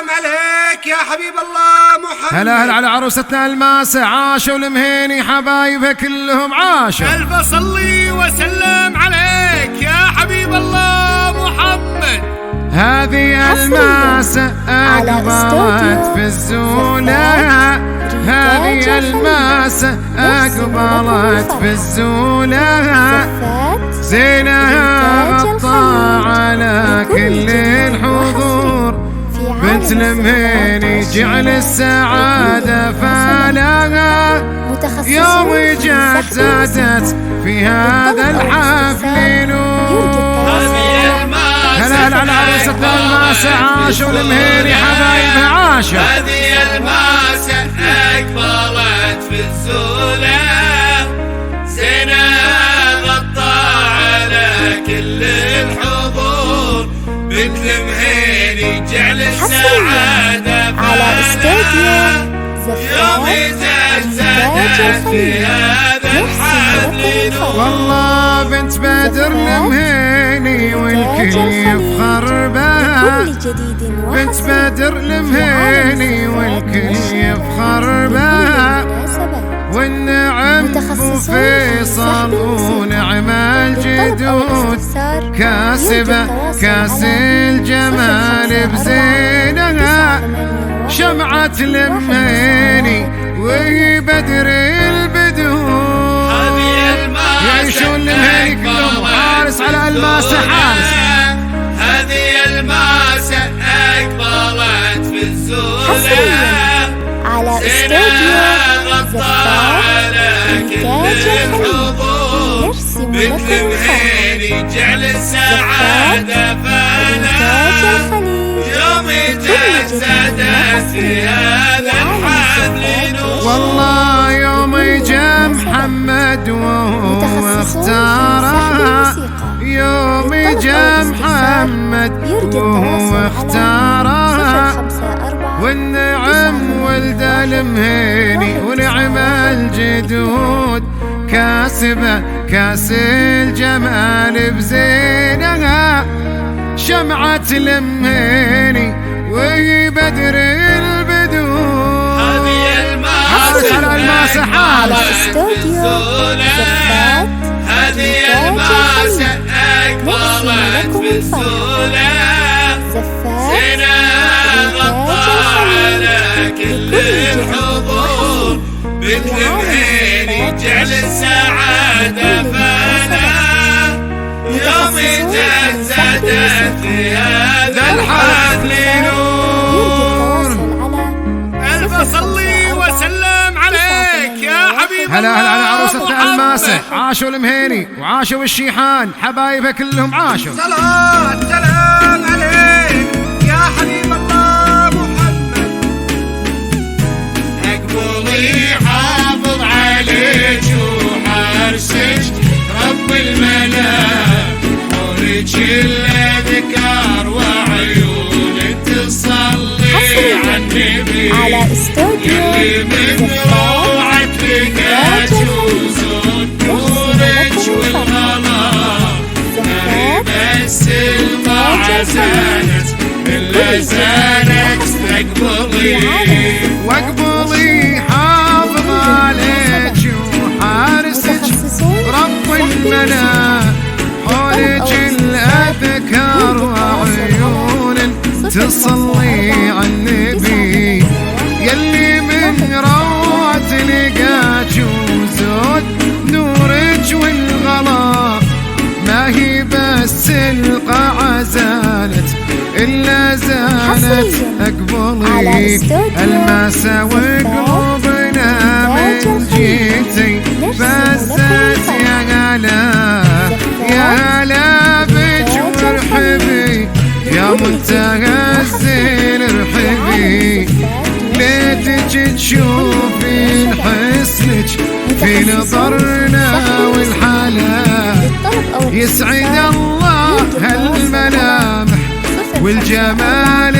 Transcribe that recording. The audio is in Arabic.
سلام عليك يا حبيب الله محمد. هلا هلا على عروستنا الماسة، عاشوا المهيني حبايبها كلهم عاشوا. ألف صلي وسلم عليك يا حبيب الله محمد. هذه الماسة أقبلت في الزولة، هذه الماسة أقبلت في الزولة، زينها غطى على كل الحضور، بنت المهيني جعل السعادة فالها، يوم جات زادت في هذا الحفل نور. هلا على عروستنا الماسة، عاشوا المهيني حبايبها عاشوا. هذه الماسة أقبلت في الزولة، زينها غطى على كل الحضور، بنت المهيني جعل السعادة على استوديو يوم زادت في هذا الحفل نور. والله بنت بدر المهيني والكل يفخر بها، بنت بدر المهيني والكل يفخر بها، والنعم ابو فيصل ونعم الجدود، كاسبه كاس الجمال بزينها، شمعة المهيني وهي بدر البدور. يعيشون المهيني كلهم، حارس على الماسة حارس. هذه الماسة أقبلت في الزولة، على استوديو على كل الحضور، بنت المهيني جعل السعادة فالها، يوم زادت في هذا الحفل نور. والله يوم جاء محمد وهو اختارها، يوم جاء محمد وهو اختارها، والنعم ولد المهيني ونعم الجدود، كاسبه كاس الجمال بزينها، شمعة المهيني وهي بدر البدور. حارس على الماسة حارس. هذه الماسة أقبلت في الزولة، زينها غطى على كل الحضور، بنت المهيني جعل السعادة فالها، يوم زادت في هذا الحفل نور. ألف صلي وسلم عليك يا حبيب الله. هلا على عروستنا الماسة، عاشوا المهيني وعاشوا الشيحان حبايبها كلهم عاشوا. صلاة سلام عليك يا حبيب الله محمد. اقبلي حافظ عليك وحارسك رب الملاك، حولك الاذكار وعيون تصلي على النبي، على استوديو يلي من روعتك جوزون نورك والغلا، ما بس الماء زانت الا زانت. اقبلي واقبلي حافظ عليك وحارسك رب المنى، حولك الاذكار وعيون تصلي على النبي، يلي من روعة لقاك وزود نورك والغلا، ما هي بس القاعة زالت إلا زالت. أقبلي الماسة وقلوبنا من جيتي فزت، يا هلا يا هلا بك وارحبي، يا منتهى الزين ارحبي، ليتك تشوفين حسنك في نظرنا والحالات، يسعد الله هالملامح والجمال